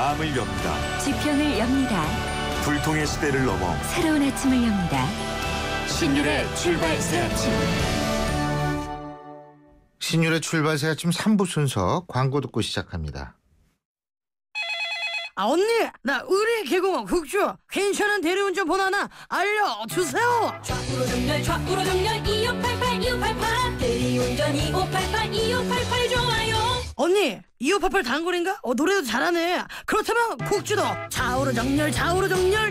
마음을 엽니다. 지평을 엽니다. 불통의 시대를 넘어 새로운 아침을 엽니다. 신율의 출발 새 아침. 신율의 출발 새 아침 3부 순서 광고 듣고 시작합니다. 언니, 나 의뢰 개공원 국주 괜찮은 대리운전 번호 하나 알려주세요. 좌우로 정렬 2588 2588 대리운전 2588 2588 좋아요. 언니, 2588 단골인가? 노래도 잘하네. 그렇다면 국주도 좌우로 정렬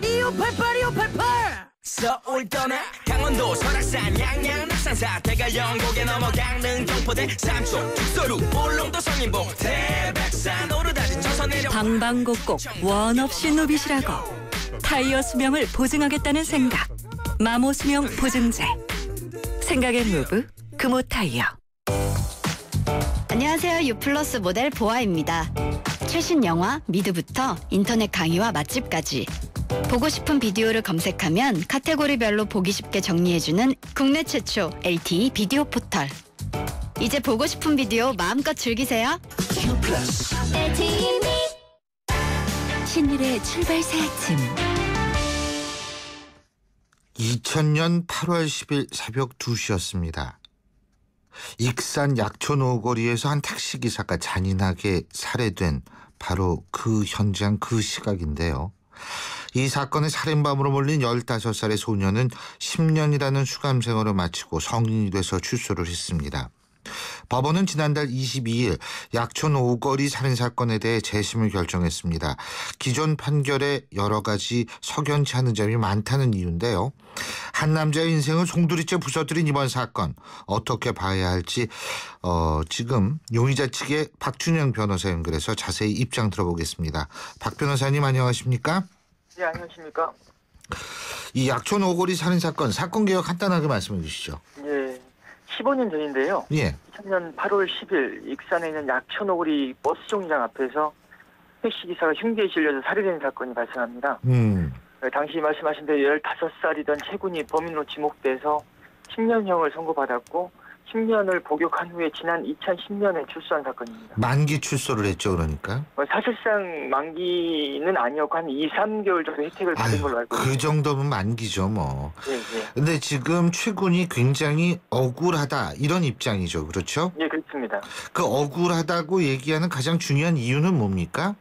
2588 2588. 서울 떠나 강원도 설악산 양양 낙산사 대가 영곡에 넘어 강릉 경포대 삼촌 죽소루 울릉도 성인봉 태백산 오르다지 쳐서 내려 방방곡곡 원 없이 누비시라고 타이어 수명을 보증하겠다는 생각. 마모 수명 보증제. 생각의 무브 금호 타이어. 안녕하세요. 유플러스 모델 보아입니다. 최신 영화 미드부터 인터넷 강의와 맛집까지 보고 싶은 비디오를 검색하면 카테고리별로 보기 쉽게 정리해주는 국내 최초 LTE 비디오 포털. 이제 보고 싶은 비디오 마음껏 즐기세요. 신율의 출발 새 아침. 2000년 8월 10일 새벽 2시였습니다. 익산 약촌 오거리에서 한 택시기사가 잔인하게 살해된 바로 그 현장 그 시각인데요. 이 사건의 살인범으로 몰린 15살의 소녀는 10년이라는 수감생활을 마치고 성인이 돼서 출소를 했습니다. 법원은 지난달 22일 약촌 오거리 살인사건에 대해 재심을 결정했습니다. 기존 판결에 여러 가지 석연치 않은 점이 많다는 이유인데요. 한 남자의 인생을 송두리째 부서뜨린 이번 사건 어떻게 봐야 할지 지금 용의자 측의 박준영 변호사 연결해서 자세히 입장 들어보겠습니다. 박 변호사님 안녕하십니까? 네, 안녕하십니까? 이 약촌 오거리 살인사건 사건 개요 간단하게 말씀해 주시죠. 예, 15년 전인데요. 예. 2000년 8월 10일 익산에 있는 약촌 오거리 버스 정류장 앞에서 택시기사가 흉기에 실려서 살해된 사건이 발생합니다. 당시 말씀하신 대로 15살이던 최군이 범인으로 지목돼서 10년형을 선고받았고 10년을 복역한 후에 지난 2010년에 출소한 사건입니다. 만기 출소를 했죠, 그러니까? 사실상 만기는 아니었고 한 2, 3개월 정도 혜택을 받은 걸로 알고 있습니다. 그 정도면 만기죠, 뭐. 예. 근데 지금 최군이 굉장히 억울하다 이런 입장이죠, 그렇죠? 예, 그렇습니다. 그 억울하다고 얘기하는 가장 중요한 이유는 뭡니까?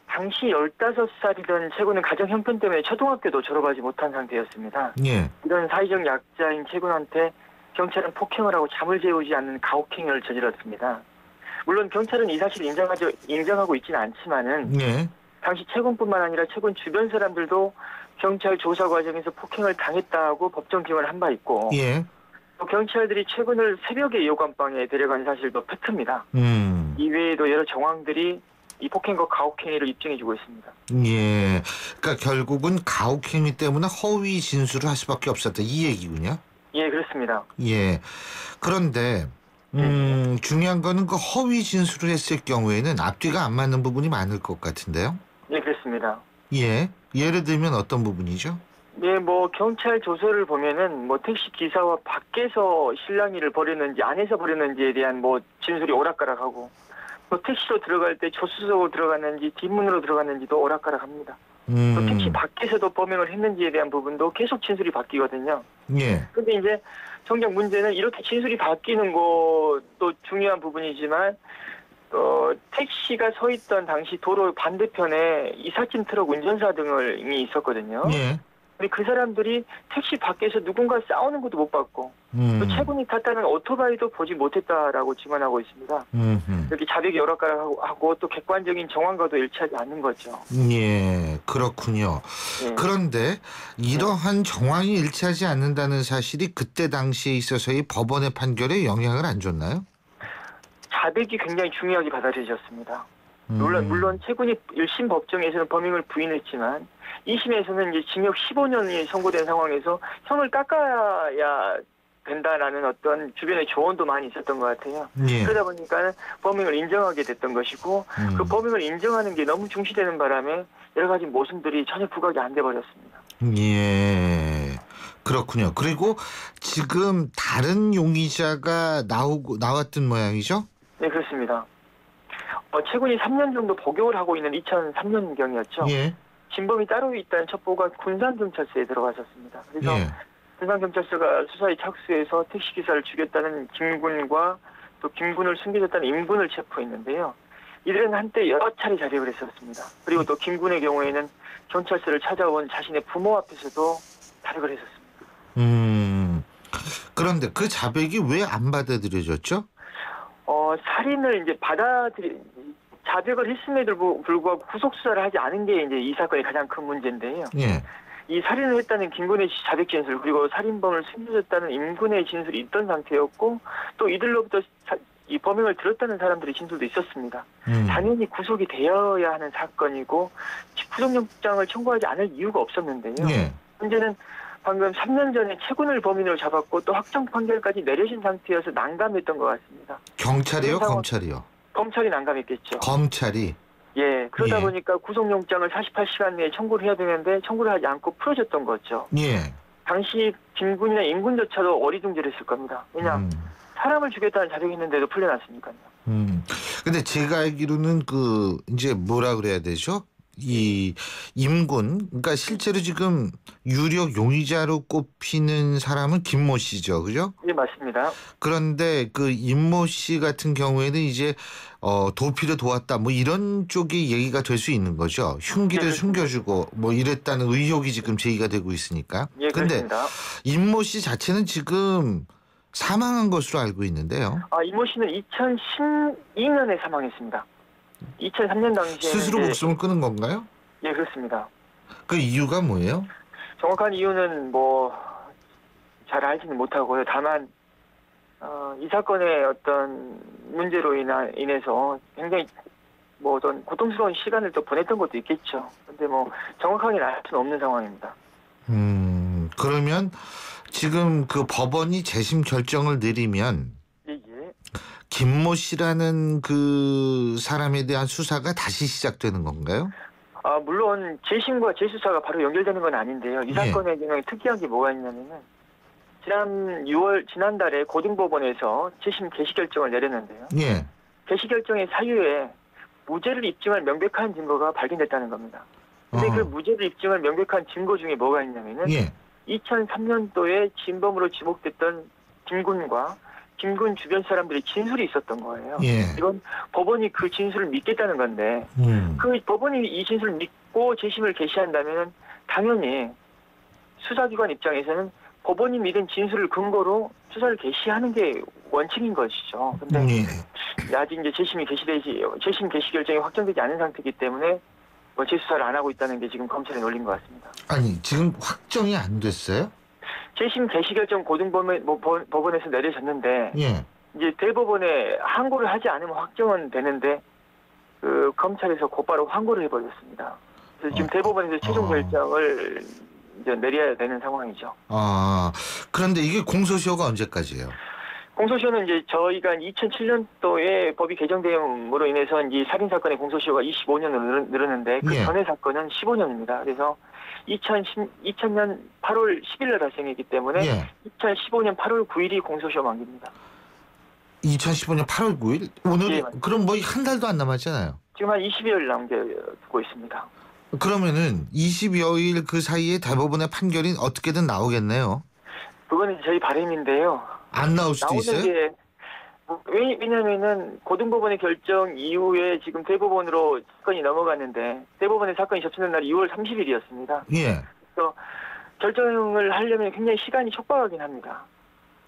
당시 15살이던 최군은 가정 형편 때문에 초등학교도 졸업하지 못한 상태였습니다. 예. 이런 사회적 약자인 최군한테 경찰은 폭행을 하고 잠을 재우지 않는 가혹행위를 저질렀습니다. 물론 경찰은 이 사실을 인정하고 있지는 않지만은 예. 당시 최군뿐만 아니라 최군 주변 사람들도 경찰 조사 과정에서 폭행을 당했다고 법정 기원을 한 바 있고 예. 또 경찰들이 최군을 새벽에 요관방에 데려간 사실도 팩트입니다. 이외에도 여러 정황들이 이 폭행과 가혹행위를 입증해주고 있습니다. 예. 그러니까 결국은 가혹행위 때문에 허위 진술을 할 수밖에 없었다 이 얘기군요. 예, 그렇습니다. 예. 그런데 중요한 거는 그 허위 진술을 했을 경우에는 앞뒤가 안 맞는 부분이 많을 것 같은데요. 예, 그렇습니다. 예. 예를 들면 어떤 부분이죠? 네, 경찰 조서를 보면은 택시 기사와 밖에서 실랑이를 벌였는지 안에서 벌였는지에 대한 진술이 오락가락하고 또 택시로 들어갈 때 조수석으로 들어갔는지 뒷문으로 들어갔는지도 오락가락합니다. 또 택시 밖에서도 범행을 했는지에 대한 부분도 계속 진술이 바뀌거든요. 예. 근데 이제 정작 문제는 이렇게 진술이 바뀌는 것도 중요한 부분이지만 택시가 서 있던 당시 도로 반대편에 이삿짐 트럭 운전사 등이 있었거든요. 예. 근데 그 사람들이 택시 밖에서 누군가 싸우는 것도 못 봤고 또 최군이 탔다는 오토바이도 보지 못했다라고 증언하고 있습니다. 이렇게 자백이 오락가락하고 또 객관적인 정황과도 일치하지 않는 거죠. 예, 그렇군요. 예. 그런데 이러한 정황이 일치하지 않는다는 사실이 그때 당시에 있어서의 법원의 판결에 영향을 안 줬나요? 자백이 굉장히 중요하게 받아들여졌습니다. 물론 최군이 1심 법정에서는 범행을 부인했지만 2심에서는 이제 징역 15년이 선고된 상황에서 형을 깎아야 된다라는 어떤 주변의 조언도 많이 있었던 것 같아요. 예. 그러다 보니까 범행을 인정하게 됐던 것이고 그 범행을 인정하는 게 너무 중시되는 바람에 여러 가지 모순들이 전혀 부각이 안 돼버렸습니다. 예, 그렇군요. 그리고 지금 다른 용의자가 나왔던 모양이죠? 네, 그렇습니다. 최군이 3년 정도 복역을 하고 있는 2003년경이었죠. 예. 진범이 따로 있다는 첩보가 군산경찰서에 들어갔었습니다. 그래서 예. 군산경찰서가 수사에 착수해서 택시기사를 죽였다는 김군과 또 김군을 숨겨줬다는 임군을 체포했는데요. 이들은 한때 여러 차례 자백을 했었습니다. 그리고 또 김군의 경우에는 경찰서를 찾아온 자신의 부모 앞에서도 자백을 했었습니다. 그런데 그 자백이 왜 안 받아들여졌죠? 살인을 이제 자백을 했음에도 불구하고 구속 수사를 하지 않은 게 이제 이 사건의 가장 큰 문제인데요. 예. 이 살인을 했다는 김군의 자백 진술 그리고 살인범을 숨겨줬다는 임군의 진술이 있던 상태였고 또 이들로부터 이 범행을 들었다는 사람들의 진술도 있었습니다. 당연히 구속이 되어야 하는 사건이고 구속영장을 청구하지 않을 이유가 없었는데요. 예. 문제는 방금 3년 전에 최군을 범인으로 잡았고 또 확정 판결까지 내려진 상태여서 난감했던 것 같습니다. 경찰이요? 검찰이요? 검찰이 난감했겠죠. 검찰이? 예, 그러다 예. 보니까 구속영장을 48시간 내에 청구를 해야 되는데 청구를 하지 않고 풀어줬던 거죠. 예. 당시 김군이나 임군조차도 어리둥절했을 겁니다. 왜냐, 사람을 죽였다는 자백했는데도 풀려났으니까요. 근데 제가 알기로는 이제 뭐라 그래야 되죠? 이 임군, 그러니까 실제로 지금 유력 용의자로 꼽히는 사람은 김모 씨죠, 그죠? 예, 맞습니다. 그런데 그 임모 씨 같은 경우에는 이제 도피를 도왔다, 뭐 이런 쪽이 얘기가 될 수 있는 거죠. 흉기를 네, 숨겨주고 뭐 이랬다는 의혹이 지금 제기가 되고 있으니까. 예, 근데 그렇습니다. 임모 씨 자체는 지금 사망한 것으로 알고 있는데요. 임모 씨는 2012년에 사망했습니다. 2003년 당시에 스스로 목숨을 끊은 건가요? 예, 그렇습니다. 그 이유가 뭐예요? 정확한 이유는 잘 알지는 못하고요. 다만 이 사건의 어떤 문제로 인해서 굉장히 어떤 고통스러운 시간을 또 보냈던 것도 있겠죠. 근데 정확하게는 알 수는 없는 상황입니다. 그러면 지금 그 법원이 재심 결정을 내리면 예. 김모 씨라는 그 사람에 대한 수사가 다시 시작되는 건가요? 물론 재심과 재수사가 바로 연결되는 건 아닌데요. 이 사건의 경우에 특이한 게 뭐가 있냐면은 지난달에 고등법원에서 재심 개시 결정을 내렸는데요. 예. 개시 결정의 사유에 무죄를 입증할 명백한 증거가 발견됐다는 겁니다. 근데 그 무죄를 입증할 명백한 증거 중에 뭐가 있냐면은 2003년도에 진범으로 지목됐던 김군과 김군 주변 사람들의 진술이 있었던 거예요. 예. 이건 법원이 그 진술을 믿겠다는 건데 그 법원이 이 진술을 믿고 재심을 개시한다면 당연히 수사기관 입장에서는 법원이 믿은 진술을 근거로 수사를 개시하는 게 원칙인 것이죠. 근데 아직 이제 재심 개시 결정이 확정되지 않은 상태이기 때문에 재수사를 안 하고 있다는 게 지금 검찰에 놀린 것 같습니다. 아니, 지금 확정이 안 됐어요? 재심 개시 결정 고등법원에서 내려졌는데 이제 대법원에 항고를 하지 않으면 확정은 되는데 그 검찰에서 곧바로 항고를 해버렸습니다. 그래서 지금 대법원에서 최종 결정을 이제 내려야 되는 상황이죠. 그런데 이게 공소시효가 언제까지예요? 공소시효는 이제 저희가 2007년도에 법이 개정됨으로 인해서 이제 살인 사건의 공소시효가 25년으로 늘었는데 그 전의 사건은 15년입니다. 그래서 2000년 8월 10일에 발생했기 때문에 2015년 8월 9일이 공소시효 만기입니다. 2015년 8월 9일? 오늘이 예, 그럼 한 달도 안 남았잖아요. 지금 한 20여일 남겨두고 있습니다. 그러면은 20여일 그 사이에 대법원의 판결이 어떻게든 나오겠네요. 그거는 저희 바람인데요. 안 나올 수도 있어요? 왜냐면은 고등법원의 결정 이후에 지금 대법원으로 사건이 넘어갔는데 대법원의 사건이 접수된 날이 2월 30일이었습니다. 예. 그래서 결정을 하려면 굉장히 시간이 촉박하긴 합니다.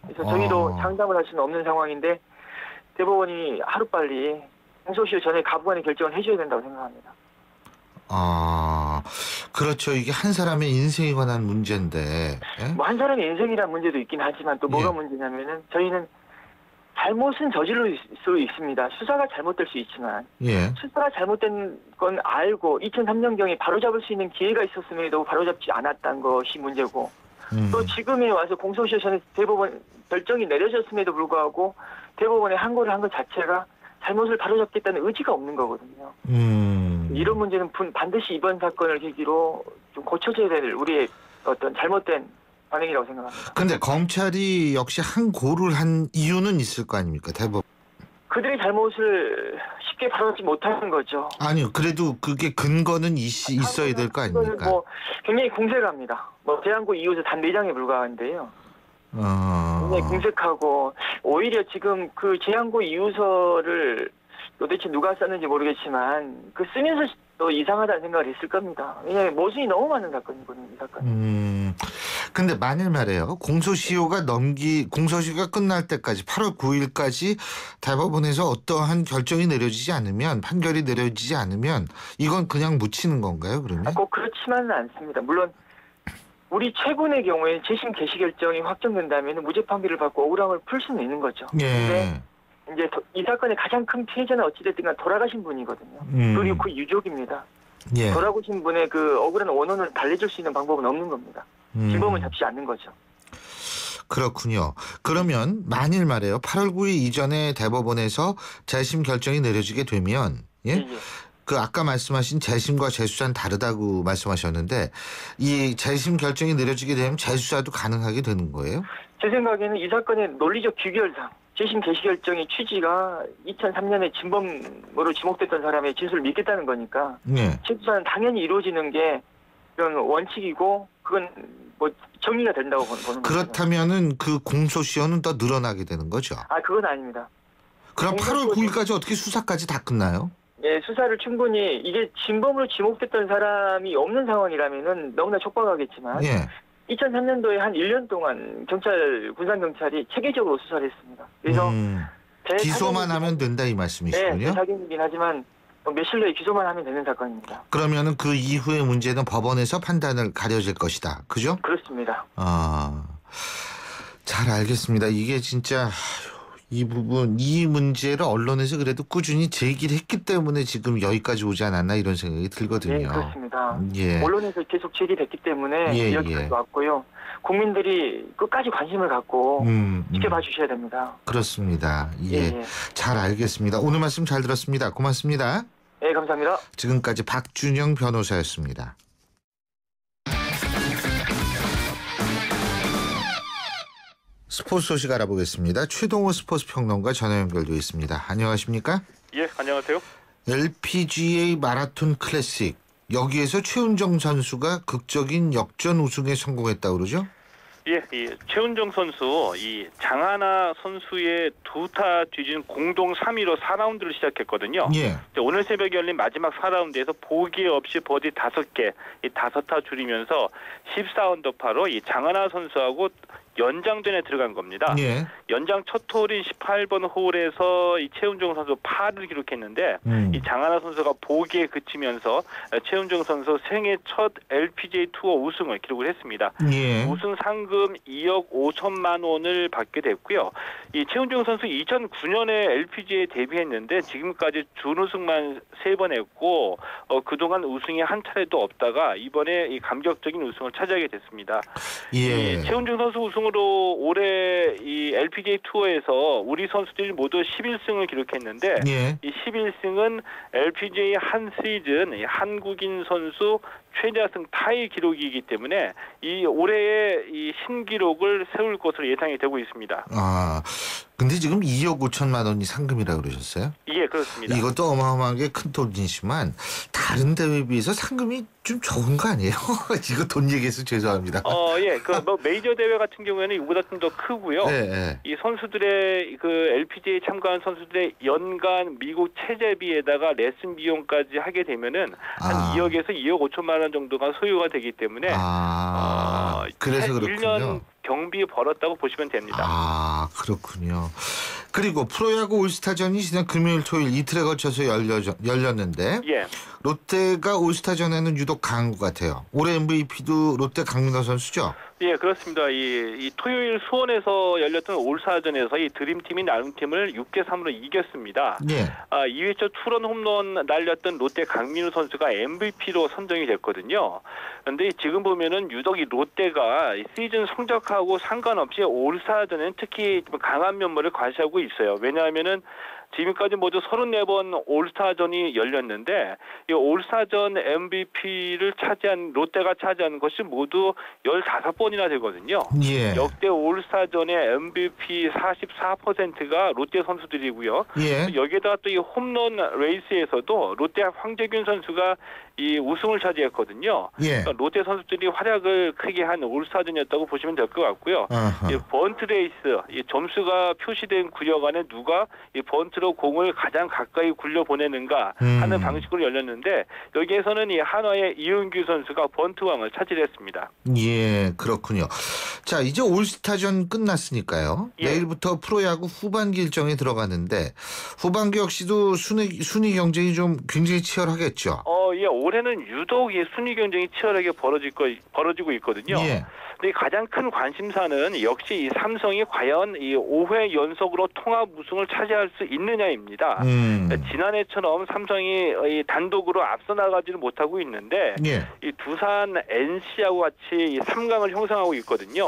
그래서 저희도 장담을 할 수는 없는 상황인데 대법원이 하루빨리 공소시효 전에 가부간의 결정을 해줘야 된다고 생각합니다. 그렇죠. 이게 한 사람의 인생에 관한 문제인데. 한 사람의 인생이란 문제도 있긴 하지만 또 뭐가 문제냐면은 저희는 잘못은 저지를 수 있습니다. 수사가 잘못될 수 있지만 수사가 잘못된 건 알고 2003년경에 바로잡을 수 있는 기회가 있었음에도 바로잡지 않았다는 것이 문제고 또 지금에 와서 공소시효 전에 대법원 결정이 내려졌음에도 불구하고 대법원에 항고를 한 것 자체가 잘못을 바로잡겠다는 의지가 없는 거거든요. 이런 문제는 반드시 이번 사건을 계기로 좀 고쳐져야 될 우리의 어떤 잘못된 반응이라고 생각합니다. 근데 검찰이 역시 항고를 한 이유는 있을 거 아닙니까? 대법원. 그들의 잘못을 쉽게 바라보지 못하는 거죠. 아니요. 그래도 그게 근거는 있어야 될 거 아닙니까? 뭐 굉장히 공색합니다. 뭐 대한고 이웃에 단 4장에 불과한데요. 굉장히 공색하고 오히려 지금 그 제한고 이유서를 도대체 누가 썼는지 모르겠지만 그 쓰면서 또 이상하다는 생각을 했을 겁니다. 왜냐하면 모순이 너무 많은 사건이거든요. 이 사건. 근데 만일 말이에요. 공소시효가 끝날 때까지 8월 9일까지 대법원에서 어떠한 결정이 내려지지 않으면 판결이 내려지지 않으면 이건 그냥 묻히는 건가요? 그러면? 꼭 그렇지만은 않습니다. 물론 우리 최군의 경우에 재심 개시 결정이 확정된다면 무죄 판결을 받고 억울함을 풀 수는 있는 거죠. 예. 이제 이 사건의 가장 큰 피해자는 어찌됐든 간 돌아가신 분이거든요. 그리고 그 유족입니다. 예. 돌아가신 분의 그 억울한 원혼을 달래줄 수 있는 방법은 없는 겁니다. 진범을 잡지 않는 거죠. 그렇군요. 그러면 만일 말이에요. 8월 9일 이전에 대법원에서 재심 결정이 내려지게 되면 예? 그 아까 말씀하신 재심과 재수사는 다르다고 말씀하셨는데 이 재심 결정이 내려지게 되면 재수사도 가능하게 되는 거예요? 제 생각에는 이 사건의 논리적 규결상 재심 개시 결정의 취지가 2003년에 진범으로 지목됐던 사람의 진술을 믿겠다는 거니까 네. 재수사는 당연히 이루어지는 게 이런 원칙이고 그건 뭐 정리가 된다고 보는 거죠. 그렇다면은 그 공소시효는 더 늘어나게 되는 거죠? 그건 아닙니다. 그럼 8월 9일까지 어떻게 수사까지 다 끝나요? 예, 수사를 충분히 이게 진범으로 지목됐던 사람이 없는 상황이라면은 너무나 촉박하겠지만 예. 2003년도에 한 1년 동안 군산경찰이 체계적으로 수사를 했습니다. 그래서 기소만 하면 된다 이 말씀이시군요. 네, 대사견이긴 하지만 며칠 내에 기소만 하면 되는 사건입니다. 그러면은 그 이후의 문제는 법원에서 판단을 가려질 것이다. 그죠? 그렇습니다. 잘 알겠습니다. 이게 진짜 이 문제를 언론에서 그래도 꾸준히 제기를 했기 때문에 지금 여기까지 오지 않았나 이런 생각이 들거든요. 네, 그렇습니다. 예. 언론에서 계속 제기됐기 때문에 여기까지 왔고요. 국민들이 끝까지 관심을 갖고 지켜봐 주셔야 됩니다. 그렇습니다. 예. 잘 알겠습니다. 오늘 말씀 잘 들었습니다. 고맙습니다. 네, 감사합니다. 지금까지 박준영 변호사였습니다. 스포츠 소식 알아보겠습니다. 최동호 스포츠 평론가 전화 연결돼 있습니다. 안녕하십니까? 예, 안녕하세요. LPGA 마라톤 클래식 여기에서 최은정 선수가 극적인 역전 우승에 성공했다고 그러죠? 예, 이 최은정 선수 이 장하나 선수의 두 타 뒤진 공동 3위로 4라운드를 시작했거든요. 예. 오늘 새벽에 열린 마지막 4라운드에서 보기 없이 버디 5개, 이 5타 줄이면서 14언더파로 이 장하나 선수하고 연장전에 들어간 겁니다. 예. 연장 첫 홀인 18번 홀에서 이 최은정 선수 파를 기록했는데 이 장하나 선수가 보기에 그치면서 최은정 선수 생애 첫 LPGA 투어 우승을 기록을 했습니다. 예. 우승 상금 2억 5천만 원을 받게 됐고요. 이 최은정 선수 2009년에 LPGA에 데뷔했는데 지금까지 준우승만 3번 했고 그동안 우승이 한 차례도 없다가 이번에 이 감격적인 우승을 차지하게 됐습니다. 예. 이 최은정 선수 우승으로 올해 이 LPGA 투어에서 우리 선수들이 모두 11승을 기록했는데 예. 이 11승은 LPGA 한 시즌 한국인 선수 최다승 타이 기록이기 때문에 이 올해의 이 신기록을 세울 것으로 예상이 되고 있습니다. 근데 지금 2억 5천만 원이 상금이라고 그러셨어요? 예, 그렇습니다. 이것도 어마어마하게 큰 돈이지만 다른 대회에 비해서 상금이 좀 적은 거 아니에요? 이거 돈 얘기해서 죄송합니다. 예, 그 뭐 메이저 대회 같은 경우에는 이보다 좀 더 크고요. 네. 이 선수들의 그 LPGA 참가한 선수들의 연간 미국 체제비에다가 레슨 비용까지 하게 되면은 한 2억에서 2억 5천만 원 정도가 소요가 되기 때문에 그래서 그렇군요. 1년 경비 벌었다고 보시면 됩니다. 그렇군요. 그리고 프로야구 올스타전이 지난 금요일 토요일 이틀에 걸쳐서 열렸는데 예. 롯데가 올스타전에는 유독 강한 것 같아요. 올해 MVP도 롯데 강민호 선수죠? 예, 그렇습니다. 이 토요일 수원에서 열렸던 올스타전에서 이 드림팀인 나눔팀을 6대3으로 이겼습니다. 예. 2회초 투런 홈런 날렸던 롯데 강민우 선수가 MVP로 선정이 됐거든요. 그런데 지금 보면은 유독 이 롯데가 시즌 성적하고 상관없이 올스타전은 특히 강한 면모를 과시하고 있어요. 왜냐하면은 지금까지 모두 34번 올스타전이 열렸는데 이 올스타전 MVP를 차지한 롯데가 차지한 것이 모두 15번이나 되거든요. 예. 역대 올스타전의 MVP 44%가 롯데 선수들이고요. 예. 여기에다가 또 이 홈런 레이스에서도 롯데 황재균 선수가 이 우승을 차지했거든요. 예. 그러니까 롯데 선수들이 활약을 크게 한 올스타전이었다고 보시면 될 것 같고요. 이 번트 레이스, 이 점수가 표시된 구역 안에 누가 이 번트로 공을 가장 가까이 굴려 보내는가 하는 방식으로 열렸는데 여기에서는 이 한화의 이은규 선수가 번트왕을 차지했습니다. 예, 그렇군요. 자, 이제 올스타전 끝났으니까요. 예. 내일부터 프로야구 후반기 일정에 들어가는데 후반기 역시도 순위 경쟁이 좀 굉장히 치열하겠죠. 예, 올해는 유독 이 순위 경쟁이 치열하게 벌어지고 있거든요. 예. 근데 가장 큰 관심사는 역시 이 삼성이 과연 이 5회 연속으로 통합 우승을 차지할 수 있느냐입니다. 지난해처럼 삼성이 이 단독으로 앞서 나가지는 못하고 있는데 예. 이 두산 NC하고 같이 이 3강을 형성하고 있거든요.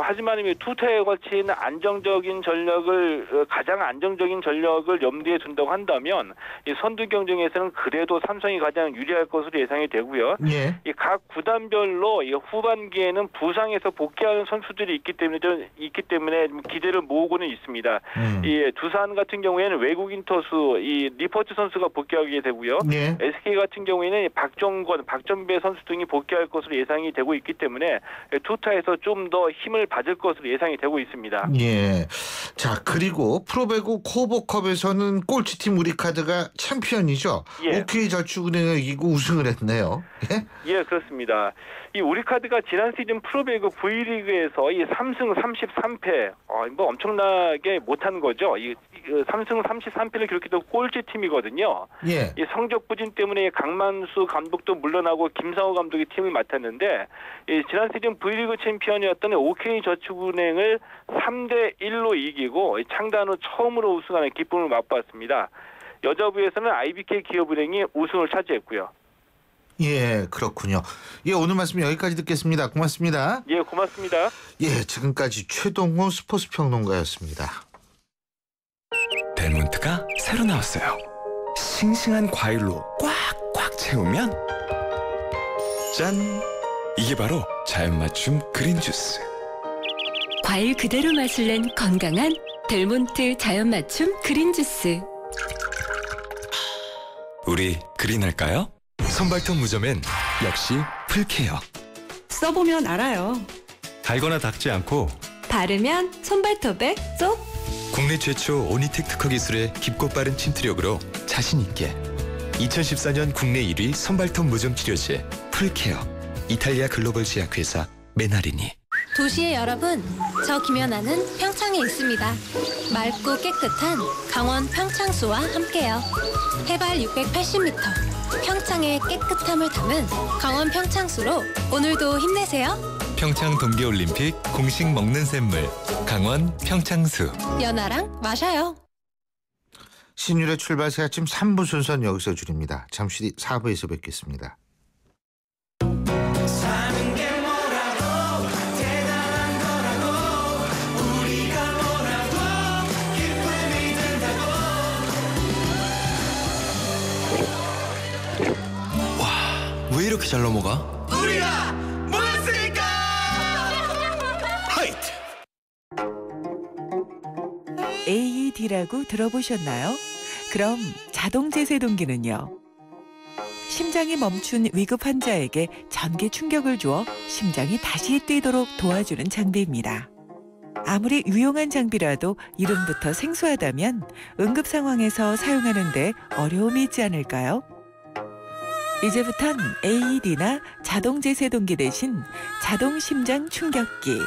하지만 이 투타에 걸친 안정적인 전력을 가장 안정적인 전력을 염두에 둔다고 한다면 이 선두 경쟁에서는 그래도 삼성이 가장 유리할 것으로 예상이 되고요. 예. 이 각 구단별로 이 후반기에는 부상에서 복귀하는 선수들이 있기 때문에 기대를 모으고는 있습니다. 이 두산 같은 경우에는 외국인 투수 이 리퍼트 선수가 복귀하게 되고요. 예. SK 같은 경우에는 박정권, 박정배 선수 등이 복귀할 것으로 예상이 되고 있기 때문에 투타에서 좀 더 힘을 받을 것으로 예상이 되고 있습니다. 예. 자, 그리고 프로배구 코보컵에서는 꼴찌팀 우리카드가 챔피언이죠. 예. OK저축은행을 이기고 우승을 했네요. 예? 예, 그렇습니다. 이 우리카드가 지난 시즌 프로배구 V리그에서 이 3승 33패, 뭐 엄청나게 못한 거죠. 이 3승 33패를 기록했던 꼴찌 팀이거든요. 예. 이 성적 부진 때문에 강만수 감독도 물러나고 김상호 감독이 팀을 맡았는데 이 지난 시즌 V리그 챔피언이었던 OK저축은행을 3대1로 이기고 창단 후 처음으로 우승하는 기쁨을 맛봤습니다. 여자부에서는 IBK 기업은행이 우승을 차지했고요. 예, 그렇군요. 예, 오늘 말씀 여기까지 듣겠습니다. 고맙습니다. 예, 고맙습니다. 예, 지금까지 최동호 스포츠 평론가였습니다. 델몬트가 새로 나왔어요. 싱싱한 과일로 꽉꽉 채우면 짠! 이게 바로 자연 맞춤 그린 주스. 과일 그대로 맛을 낸 건강한 델몬트 자연 맞춤 그린 주스. 우리 그린할까요? 선발톱 무좀엔 역시 풀케어. 써보면 알아요. 달거나 닦지 않고 바르면 손발톱에 쏙. 국내 최초 오니텍 특허 기술의 깊고 빠른 침투력으로 자신 있게 2014년 국내 1위 선발톱 무좀 치료제 풀케어. 이탈리아 글로벌 제약회사 메나리니. 도시의 여러분, 저 김연아는 평창에 있습니다. 맑고 깨끗한 강원 평창수와 함께요. 해발 680m, 평창의 깨끗함을 담은 강원 평창수로 오늘도 힘내세요. 평창 동계올림픽 공식 먹는 샘물 강원 평창수. 연아랑 마셔요. 신율의 출발새 아침 3부 순서는 여기서 줄입니다. 잠시 뒤 4부에서 뵙겠습니다. 왜 이렇게 잘 넘어가? 우리가 모였으니까. 하이트. AED라고 들어보셨나요? 그럼 자동제세동기는요? 심장이 멈춘 위급 환자에게 전기 충격을 주어 심장이 다시 뛰도록 도와주는 장비입니다. 아무리 유용한 장비라도 이름부터 생소하다면 응급 상황에서 사용하는데 어려움이 있지 않을까요? 이제부턴 AED나 자동제세동기 대신 자동심장 충격기,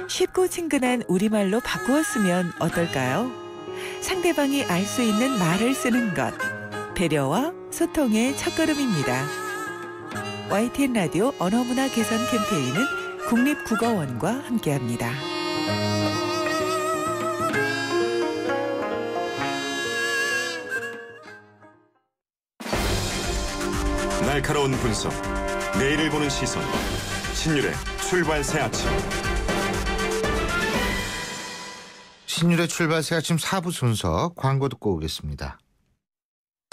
쉽고 친근한 우리말로 바꾸어 쓰면 어떨까요? 상대방이 알 수 있는 말을 쓰는 것, 배려와 소통의 첫걸음입니다. YTN 라디오 언어문화 개선 캠페인은 국립국어원과 함께합니다. 날카로운 분석, 내일을 보는 시선, 신율의 출발 새 아침. 신율의 출발새 아침 4부 순서 광고 듣고 오겠습니다.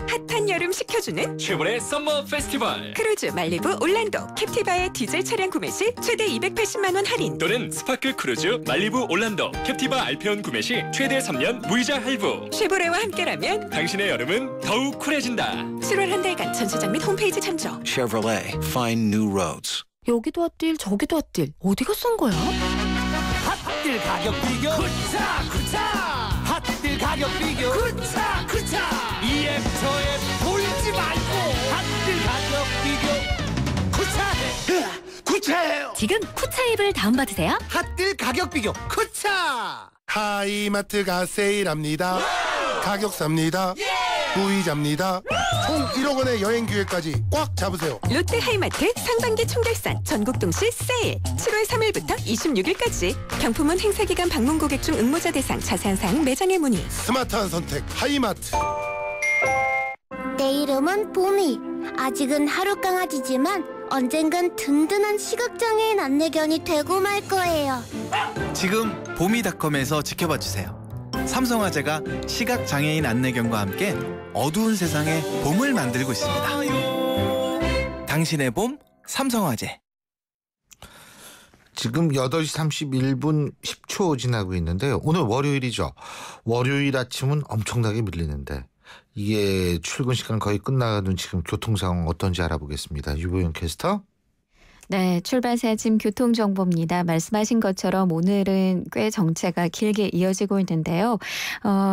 핫한 여름 식혀주는 최고의 썸머 페스티벌 크루즈 말리부 올란도 캡티바의 디젤 차량 구매 시 최대 280만 원 할인 또는 스파클 크루즈 말리부 올란도 캡티바 알페온 구매 시 최대 3년 무이자 할부. 쉐보레와 함께라면 당신의 여름은 더욱 쿨해진다. 7월 한 달간 전시장 및 홈페이지 참조. Chevrolet, find new roads. 여기도 핫딜 저기도 핫딜 어디가 싼 거야? 핫딜 가격 비교 쿠차 핫딜 가격 비교 쿠차 EM터에 돌지 말고 핫딜 가격 비교 쿠차예요. 지금 쿠차 앱을 다운받으세요. 핫딜 가격 비교 쿠차. 하이마트가 세일합니다. 가격 쌉니다. 무이자입니다. 총 1억 원의 여행 기회까지 꽉 잡으세요. 롯데 하이마트 상반기 총결산 전국 동시 세일 7월 3일부터 26일까지. 경품은 행사기간 방문 고객 중 응모자 대상. 자세한 사항 매장에 문의. 스마트한 선택 하이마트. 내 이름은 보미. 아직은 하루 강아지지만 언젠간 든든한 시각장애인 안내견이 되고 말 거예요. 지금 보미닷컴에서 지켜봐 주세요. 삼성화재가 시각장애인 안내견과 함께 어두운 세상에 봄을 만들고 있습니다. 당신의 봄 삼성화재. 지금 8시 31분 10초 지나고 있는데요. 오늘 월요일이죠. 월요일 아침은 엄청나게 밀리는데 이게 출근 시간 거의 끝나가는 지금 교통 상황 어떤지 알아보겠습니다. 유보영 캐스터. 네, 출발새 아침 교통정보입니다. 말씀하신 것처럼 오늘은 꽤 정체가 길게 이어지고 있는데요.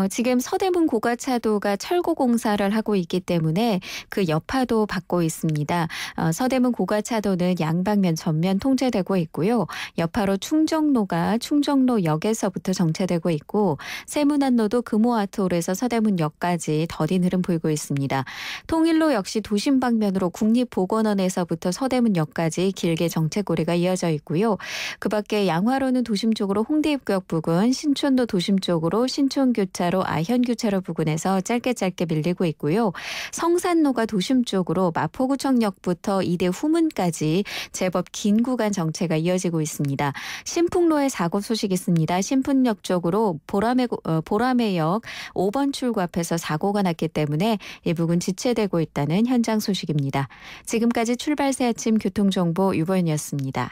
지금 서대문 고가차도가 철고 공사를 하고 있기 때문에 그 여파도 받고 있습니다. 서대문 고가차도는 양방면 전면 통제되고 있고요. 여파로 충정로가 충정로역에서부터 정체되고 있고 세문안로도 금호아트홀에서 서대문역까지 더딘 흐름 보이고 있습니다. 통일로 역시 도심 방면으로 국립보건원에서부터 서대문역까지 길게 정체고리가 이어져 있고요. 그 밖에 양화로는 도심 쪽으로 홍대 입구역 부근, 신촌도 도심 쪽으로 신촌교차로 아현교차로 부근에서 짧게 밀리고 있고요. 성산로가 도심 쪽으로 마포구청역부터 이대 후문까지 제법 긴 구간 정체가 이어지고 있습니다. 신풍로에 사고 소식 있습니다. 신풍역 쪽으로 보라매역 5번 출구 앞에서 사고가 났기 때문에 이 부근 지체되고 있다는 현장 소식입니다. 지금까지 출발새 아침 교통정보 유보연이었습니다.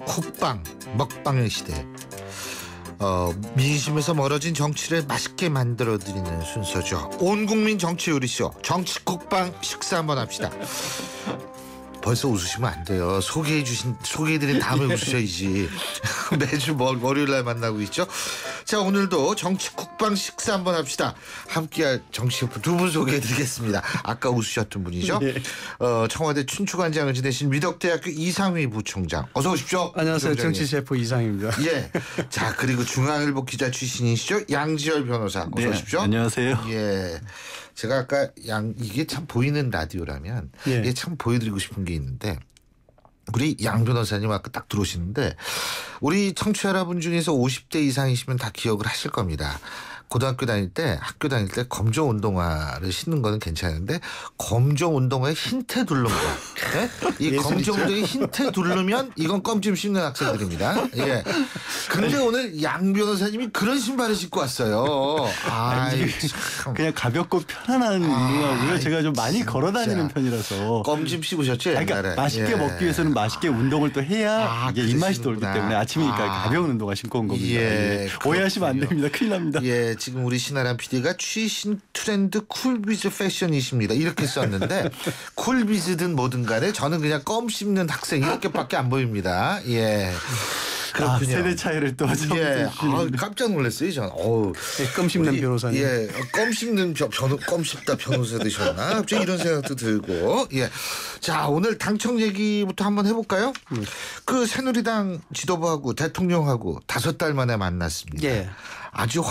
쿡방, 먹방의 시대. 민심에서 멀어진 정치를 맛있게 만들어드리는 순서죠. 온 국민 정치 요리쇼 정치쿡방 식사 한번 합시다. 벌써 웃으시면 안 돼요. 소개해드린 다음에 웃으셔야지. 매주 월요일 날 만나고 있죠. 자, 오늘도 정치 쿡방 식사 한번 합시다. 함께할 정치셰프 두 분 소개해드리겠습니다. 아까 웃으셨던 분이죠. 네. 청와대 춘추관장을 지내신 미덕대학교 이상휘 부총장. 어서 오십시오. 안녕하세요. 정치셰프 이상휘입니다. 예. 자, 그리고 중앙일보 기자 출신이시죠. 양지열 변호사. 어서 오십시오. 네, 안녕하세요. 예. 제가 아까 이게 참 보이는 라디오라면 이게 참 보여드리고 싶은 게 있는데 우리 양 변호사님 아까 딱 들어오시는데 우리 청취자 여러분 중에서 50대 이상이시면 다 기억을 하실 겁니다. 고등학교 다닐 때 학교 다닐 때 검정 운동화를 신는 거는 괜찮은데 검정 운동화에 흰테 두른 거. 네? 이 검정 운동화에 흰테 두르면 이건 껌좀 씹는 학생들입니다. 예. 근데 오늘 양 변호사님이 그런 신발을 신고 왔어요. 그냥 가볍고 편안한 운동화고요. 제가 좀 많이 걸어 다니는 편이라서. 껌 좀 씹으셨죠? 옛날에. 그러니까 맛있게 먹기 위해서는 맛있게 운동을 또 해야 이게 입맛이 돌기 때문에 아침이니까 가벼운 운동화 신고 온 겁니다. 예. 오해하시면 안 됩니다. 큰일 납니다. 예. 지금 우리 신아람 PD가 최신 트렌드 쿨비즈 패션이십니다. 이렇게 썼는데 쿨비즈든 뭐든 간에 저는 그냥 껌 씹는 학생 이렇게밖에 안 보입니다. 예. 그렇군요. 세대 차이를 또 예. 깜짝 놀랐어요, 저는. 껌 씹는 변호사님. 예. 껌 씹는 껌 씹다 변호사 되셨나? 갑자기 이런 생각도 들고. 예. 자, 오늘 당청 얘기부터 한번 해볼까요? 그 새누리당 지도부하고 대통령하고 5달 만에 만났습니다. 예. 아주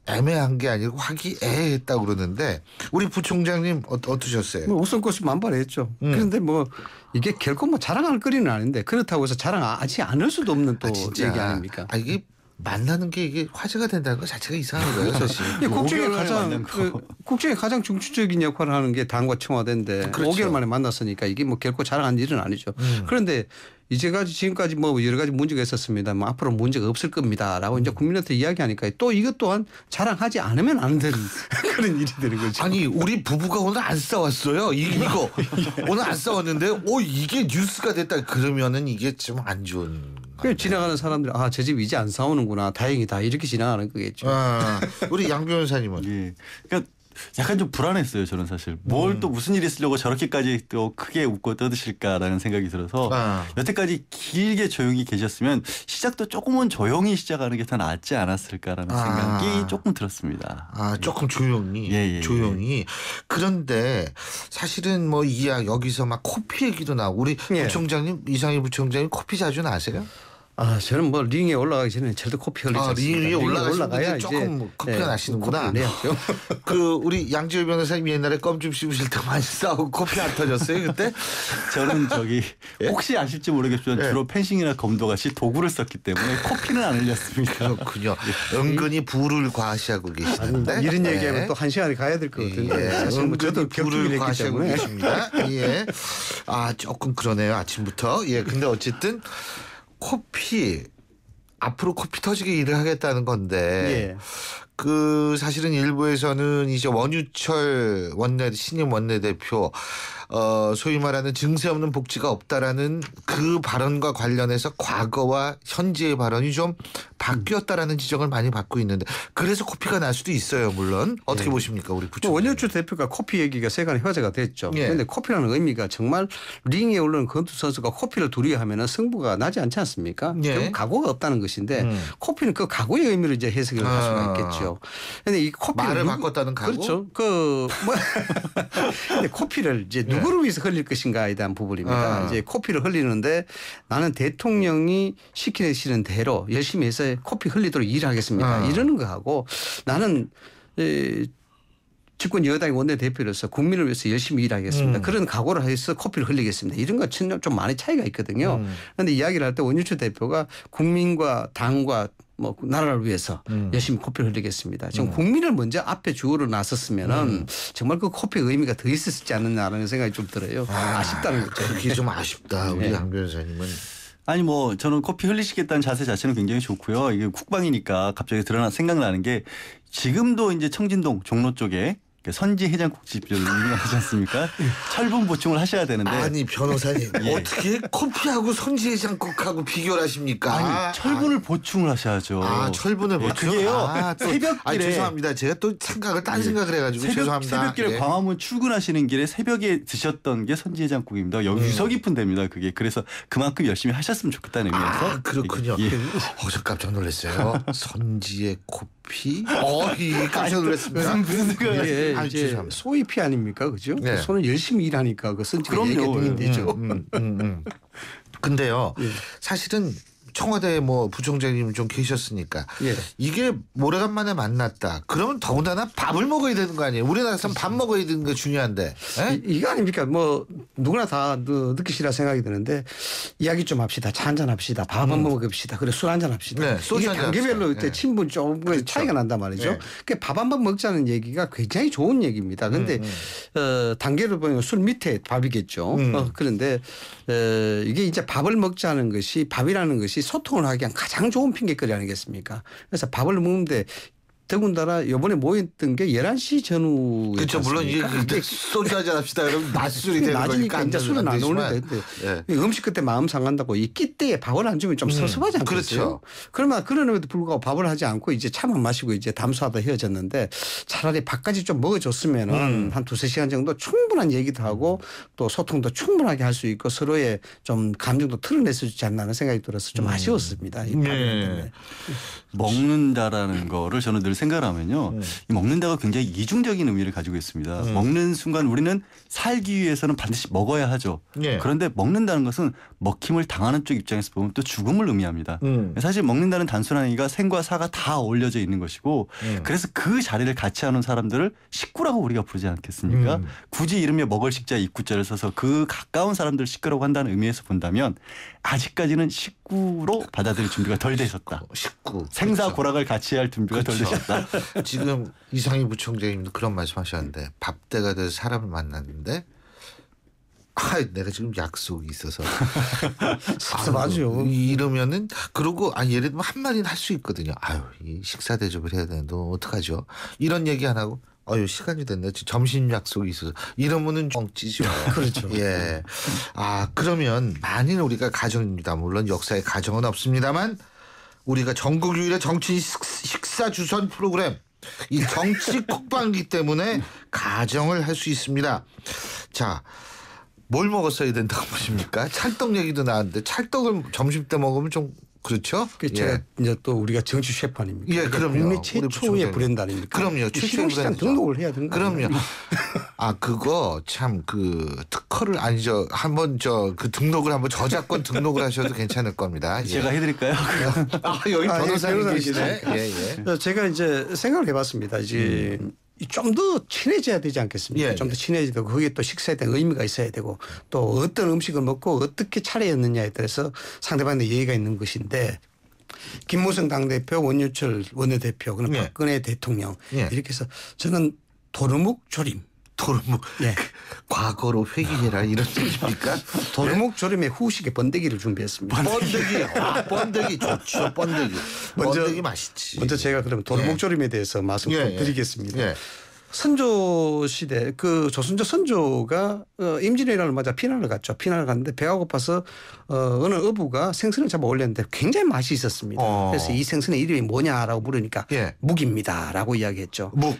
애매한 게 아니고 화기애애했다고 그러는데 우리 부총장님 어떠셨어요? 웃음꽃이 만발했죠. 그런데 이게 결코 자랑할 거리는 아닌데 그렇다고 해서 자랑하지 않을 수도 없는 또 얘기 아닙니까? 이게 만나는 게 이게 화제가 된다는 것 자체가 이상한 거예요, 사실. 국정에 가장 중추적인 역할을 하는 게 당과 청와대인데 그렇죠. 5개월 만에 만났으니까 이게 뭐 결코 자랑한 일은 아니죠. 그런데 지금까지 뭐 여러 가지 문제가 있었습니다. 뭐 앞으로 문제가 없을 겁니다라고 이제 국민한테 이야기하니까 또 이것 또한 자랑하지 않으면 안 되는 그런 일이 되는 거죠. 아니 우리 부부가 오늘 안 싸웠어요. 이거 오늘 안 싸웠는데 이게 뉴스가 됐다 그러면은 이게 좀 안 좋은. 그 지나가는 사람들이 저 집 이제 안 싸우는구나 다행이다 이렇게 지나가는 거겠죠. 우리 양 변호사님은. 예. 그러니까 약간 좀 불안했어요. 저는 사실 뭘 또 무슨 일이 있으려고 저렇게까지 또 크게 웃고 떠드실까라는 생각이 들어서 여태까지 길게 조용히 계셨으면 시작도 조금은 조용히 시작하는 게 더 낫지 않았을까라는 생각이 조금 들었습니다. 조금 조용히. 조용히. 그런데 사실은 뭐 여기서 막 코피 얘기도 나오고 우리 부총장님 이상희 부총장님 코피 자주 나세요? 저는 뭐 링에 올라가기 전에 절대 코피 흘리지 않습니다. 링에 올라가야 조금 코피가 나시는구나. 우리 양지열 변호사님 옛날에 껌 좀 씹으실 때 많이 싸우고 코피 안 터졌어요 그때? 저는 혹시 아실지 모르겠지만 주로 펜싱이나 검도 같이 도구를 썼기 때문에 코피는 안 흘렸습니다. 그렇군요. 은근히 부를 과시하고 계시는데 이런 얘기하면 또 한 시간이 가야 될 것 같은데 사실 뭐 저도 부를 과시하고 계십니다. 조금 그러네요 아침부터. 근데 어쨌든 앞으로 코피 터지게 일을 하겠다는 건데 사실은 일부에서는 이제 원유철 신임 원내대표 소위 말하는 증세 없는 복지가 없다라는 그 발언과 관련해서 과거와 현재의 발언이 좀 바뀌었다라는 지적을 많이 받고 있는데 그래서 코피가 날 수도 있어요. 물론 어떻게 보십니까 우리 부총리? 원유철 대표가 코피 얘기가 세간에 화제가 됐죠. 그런데 코피라는 의미가 정말 링에 올라오는 권투 선수가 코피를 두려워하면 승부가 나지 않지 않습니까? 결국 각오가 없다는 것인데 코피는 그 각오의 의미를 이제 해석을 할 수가 있겠죠. 그런데 이 코피를 말을 바꿨다는 각오? 그렇죠. 근데 코피를 이제 누구를 위해서 흘릴 것인가에 대한 부분입니다. 이제 코피를 흘리는데 나는 대통령이 시키시는 대로 열심히 해서 코피 흘리도록 일하겠습니다. 이러는 거하고 나는 집권 여당의 원내대표로서 국민을 위해서 열심히 일하겠습니다. 그런 각오를 해서 코피를 흘리겠습니다. 이런 건 좀 많이 차이가 있거든요. 그런데 이야기를 할 때 원유철 대표가 국민과 당과 뭐 나라를 위해서 열심히 코피를 흘리겠습니다. 지금 국민을 먼저 앞에 주어로 나섰으면은 정말 그 코피의 의미가 더 있었지 않느냐라는 생각이 좀 들어요. 아쉽다는 거죠. 그게 좀 아쉽다. 우리 양 변호사님은. 아니 저는 코피 흘리시겠다는 자세 자체는 굉장히 좋고요. 이게 국방이니까 갑자기 생각나는 게 지금도 이제 청진동 종로 쪽에 선지 해장국집을 유명하지 않습니까? 철분 보충을 하셔야 되는데. 아니 변호사님 어떻게 코피하고 선지 해장국하고 비교를 하십니까? 철분을 보충을 하셔야죠. 철분을 보충. 그게요. 새벽길에. 죄송합니다. 제가 또 딴 생각을 해가지고 죄송합니다. 새벽길에 광화문 출근하시는 길에 새벽에 드셨던 게 선지 해장국입니다. 여기 유서 깊은 데입니다. 그게. 그래서 그만큼 열심히 하셨으면 좋겠다는 의미에서. 그렇군요. 저 깜짝 놀랐어요. 선지의 코피? 깜짝 놀랐습니다. 무슨 생각이에요? 이제 소위 피 아닙니까, 그죠? 손을 열심히 일하니까 그 선지가 얘기가 되죠. 근데요, 사실은 청와대 부총장님 좀 계셨으니까 이게 오래간만에 만났다. 그러면 더군다나 밥을 먹어야 되는 거 아니에요? 우리나라에서는 밥 먹어야 되는 게 중요한데. 이거 아닙니까? 누구나 다 느끼시라 생각이 드는데 이야기 좀 합시다. 차 한잔 합시다. 밥 한번 먹읍시다. 그래 술 한잔 합시다. 이게 단계별로 친분 조금 차이가 난단 말이죠. 그러니까 밥 한번 먹자는 얘기가 굉장히 좋은 얘기입니다. 그런데 단계를 보면 술 밑에 밥이겠죠. 그런데 이게 이제 밥을 먹자는 것이 밥이라는 것이 소통을 하기 위한 가장 좋은 핑계거리 아니겠습니까? 그래서 밥을 먹는데 더군다나 이번에 모였던 게 11시 전후에. 그렇죠. 물론 이제 소주 한잔 합시다. 그러면 낮술이 되는 거니까. 낮이니까 이제 술은 안 오는데 음식 끝에 마음 상한다고 이 끼 때에 밥을 안 주면 좀 섭섭하지 않겠어요? 그렇죠. 그러면 그럼에도 불구하고 밥을 하지 않고 이제 차만 마시고 이제 담소하다 헤어졌는데 차라리 밥까지 좀 먹어줬으면은 한 2-3시간 정도 충분한 얘기도 하고 또 소통도 충분하게 할 수 있고 서로의 좀 감정도 털어낼 수 있지 않나 하는 생각이 들어서 좀 아쉬웠습니다. 먹는다라는 거를 저는 늘 생각을 하면요. 이 먹는다가 굉장히 이중적인 의미를 가지고 있습니다. 먹는 순간 우리는 살기 위해서는 반드시 먹어야 하죠. 그런데 먹는다는 것은 먹힘을 당하는 쪽 입장에서 보면 또 죽음을 의미합니다. 사실 먹는다는 단순한 의미가 생과 사가 다 어울려져 있는 것이고 그래서 그 자리를 같이 하는 사람들을 식구라고 우리가 부르지 않겠습니까? 굳이 이름에 먹을 식자 입구자를 써서 그 가까운 사람들 식구라고 한다는 의미에서 본다면 아직까지는 식구로 받아들일 준비가 덜 되셨다. 식구. 생사 고락을 같이 할 준비가 덜 되셨다. 지금 이상희 부총재님도 그런 말씀하셨는데 밥때가 돼서 사람을 만났는데 내가 지금 약속이 있어서 섭섭하죠. 이러면은 그러고 예를 들면 한마디는 할 수 있거든요. 이 식사 대접을 해야 되는데 어떡하죠? 이런 얘기 안 하고 시간이 됐네. 점심 약속이 있어서 이러면은 뻥치죠. 그렇죠. 예. 그러면 만일 우리가 가정입니다. 물론 역사에 가정은 없습니다만 우리가 전국 유일의 정치 식사 주선 프로그램 이 정치 쿡방이기 때문에 가정을 할 수 있습니다. 자. 뭘 먹었어야 된다고 보십니까? 찰떡 얘기도 나왔는데 찰떡을 점심 때 먹으면 좀 그렇죠? 제가 이제 또 우리가 정치 셰프 아닙니까? 예, 그럼요. 국내 최초의 브랜드 아닙니까? 그럼요. 최초의 브랜드. 등록을 해야 되는 거예요. 그럼요. 그거 참 특허를 아니죠. 한번 그 등록을 한번 저작권 등록을 하셔도 괜찮을 겁니다. 제가 해드릴까요? 여기 변호사님 계시네. 예. 제가 이제 생각을 해봤습니다. 이제 좀 더 친해져야 되지 않겠습니까? 좀 더 친해지고 거기에 또 식사에 대한 의미가 있어야 되고 또 어떤 음식을 먹고 어떻게 차려였느냐에 따라서 상대방의 예의가 있는 것인데 김무성 당대표, 원유철 원내대표, 그럼 박근혜 대통령 이렇게 해서 저는 도루묵 조림. 도루묵. 과거로 회귀해라 이런 뜻입니까? 도루묵 조림의 후식에 번데기를 준비했습니다. 번데기 좋죠. 번데기 맛있지. 먼저 제가 그럼 도루묵 조림에 대해서 말씀 드리겠습니다. 선조 시대 조선조 선조가 임진왜란을 맞아 피난을 갔죠. 피난을 갔는데 배가 고파서 어느 어부가 생선을 잡아 올렸는데 굉장히 맛이 있었습니다. 그래서 이 생선의 이름이 뭐냐라고 물으니까 묵입니다라고 이야기했죠. 묵.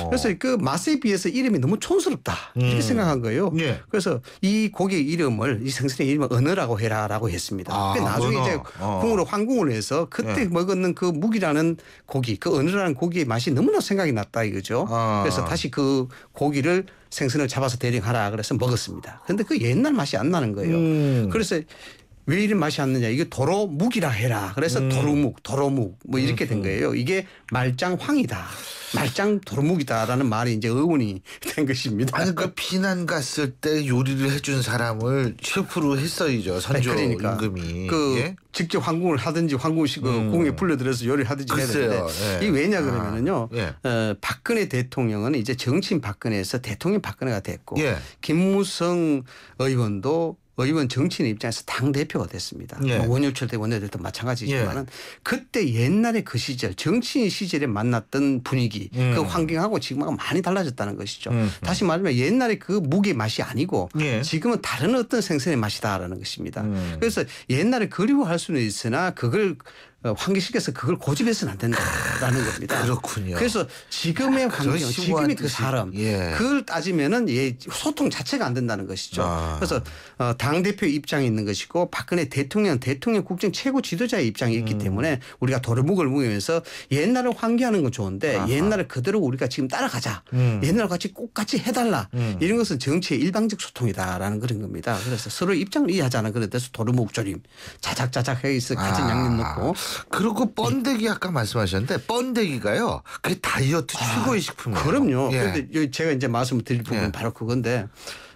그래서 그 맛에 비해서 이름이 너무 촌스럽다 이렇게 생각한 거예요. 그래서 이 고기의 이름을 이 생선의 이름을 은어라고 해라라고 했습니다. 나중에 이제 궁으로 환궁을 해서 그때 먹었는 그 묵이라는 고기, 그 은어라는 고기의 맛이 너무나 생각이 났다 이거죠. 그래서 다시 그 고기를 생선을 잡아서 대령하라 그래서 먹었습니다. 그런데 그 옛날 맛이 안 나는 거예요. 그래서 왜 이런 맛이 안 나냐. 이게 도로묵이라 해라. 그래서 도로묵 뭐 이렇게 된 거예요. 이게 말짱황이다. 말짱 도루묵이다라는 말이 이제 어원이 된 것입니다. 피난 갔을 때 요리를 해준 사람을 셰프로 했어야죠. 선조 임금이. 직접 황궁을 하든지 황궁식 궁에 불러들여서 요리를 하든지 해야 되는데 이게 왜냐 그러면은요. 박근혜 대통령은 이제 정치인 박근혜에서 대통령 박근혜가 됐고 김무성 의원 정치인 입장에서 당대표가 됐습니다. 원유철 원내대표 마찬가지지만은 그때 옛날에 그 시절 정치인 시절에 만났던 분위기 그 환경하고 지금하고 많이 달라졌다는 것이죠. 다시 말하면 옛날에 그 묵의 맛이 아니고 지금은 다른 어떤 생선의 맛이다라는 것입니다. 그래서 옛날에 그리워할 수는 있으나 그걸 환기시켜서 그걸 고집해서는 안 된다라는 겁니다. 그렇군요. 그래서 지금의 환경, 지금의 그 사람, 그걸 따지면은 소통 자체가 안 된다는 것이죠. 그래서 당대표 입장이 있는 것이고 박근혜 대통령 국정 최고 지도자의 입장이 있기 때문에 우리가 도루묵을 먹으면서 옛날을 환기하는 건 좋은데 옛날을 그대로 우리가 지금 따라가자. 옛날 같이 똑같이 해달라. 이런 것은 정치의 일방적 소통이다라는 그런 겁니다. 그래서 서로 입장을 이해하자는 그런 데서 도루묵 조림 자작자작 해서 같은 양념 넣고 그리고 번데기 아까 말씀하셨는데 번데기가요. 그게 다이어트 최고의 식품이에요. 그럼요. 그런데 제가 이제 말씀을 드릴 부분은 바로 그건데